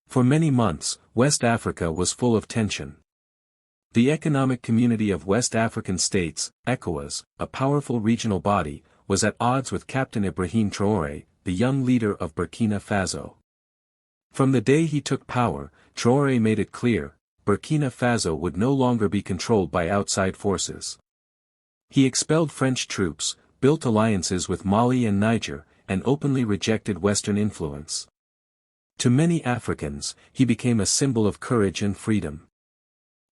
For many months, West Africa was full of tension. The Economic Community of West African States, ECOWAS, a powerful regional body, was at odds with Captain Ibrahim Traoré, the young leader of Burkina Faso. From the day he took power, Traoré made it clear, Burkina Faso would no longer be controlled by outside forces. He expelled French troops, built alliances with Mali and Niger, and openly rejected Western influence. To many Africans, he became a symbol of courage and freedom.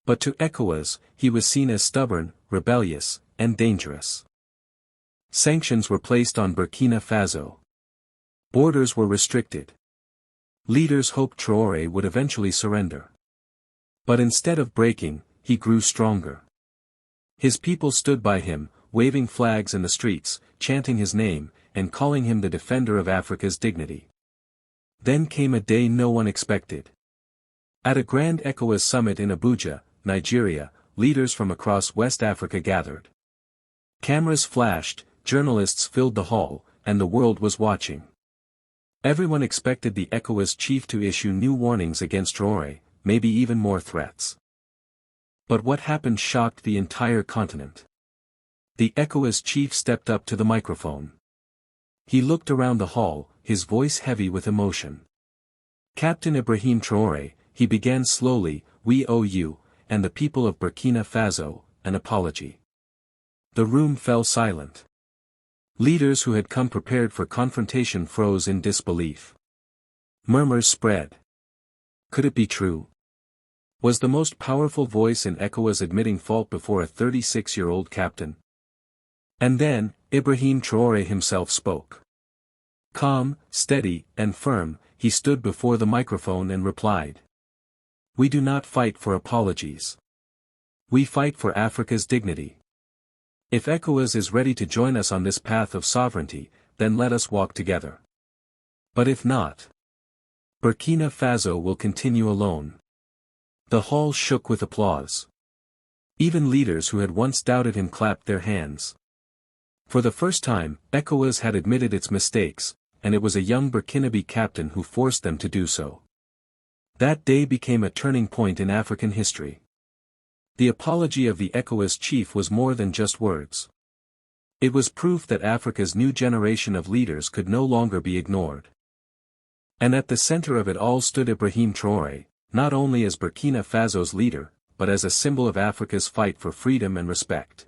But to ECOWAS, he was seen as stubborn, rebellious, and dangerous. Sanctions were placed on Burkina Faso. Borders were restricted. Leaders hoped Traoré would eventually surrender. But instead of breaking, he grew stronger. His people stood by him, waving flags in the streets, chanting his name, and calling him the defender of Africa's dignity. Then came a day no one expected. At a grand ECOWAS summit in Abuja, Nigeria, leaders from across West Africa gathered. Cameras flashed, journalists filled the hall, and the world was watching. Everyone expected the ECOWAS chief to issue new warnings against Traoré, maybe even more threats. But what happened shocked the entire continent. The ECOWAS chief stepped up to the microphone. He looked around the hall, his voice heavy with emotion. Captain Ibrahim Traoré, he began slowly, we owe you, and the people of Burkina Faso, an apology. The room fell silent. Leaders who had come prepared for confrontation froze in disbelief. Murmurs spread. Could it be true? Was the most powerful voice in ECOWAS admitting fault before a 36-year-old captain? And then, Ibrahim Traoré himself spoke. Calm, steady, and firm, he stood before the microphone and replied. We do not fight for apologies. We fight for Africa's dignity. If ECOWAS is ready to join us on this path of sovereignty, then let us walk together. But if not, Burkina Faso will continue alone. The hall shook with applause. Even leaders who had once doubted him clapped their hands. For the first time, ECOWAS had admitted its mistakes, and it was a young Burkinabe captain who forced them to do so. That day became a turning point in African history. The apology of the ECOWAS chief was more than just words. It was proof that Africa's new generation of leaders could no longer be ignored. And at the center of it all stood Ibrahim Traoré, not only as Burkina Faso's leader, but as a symbol of Africa's fight for freedom and respect.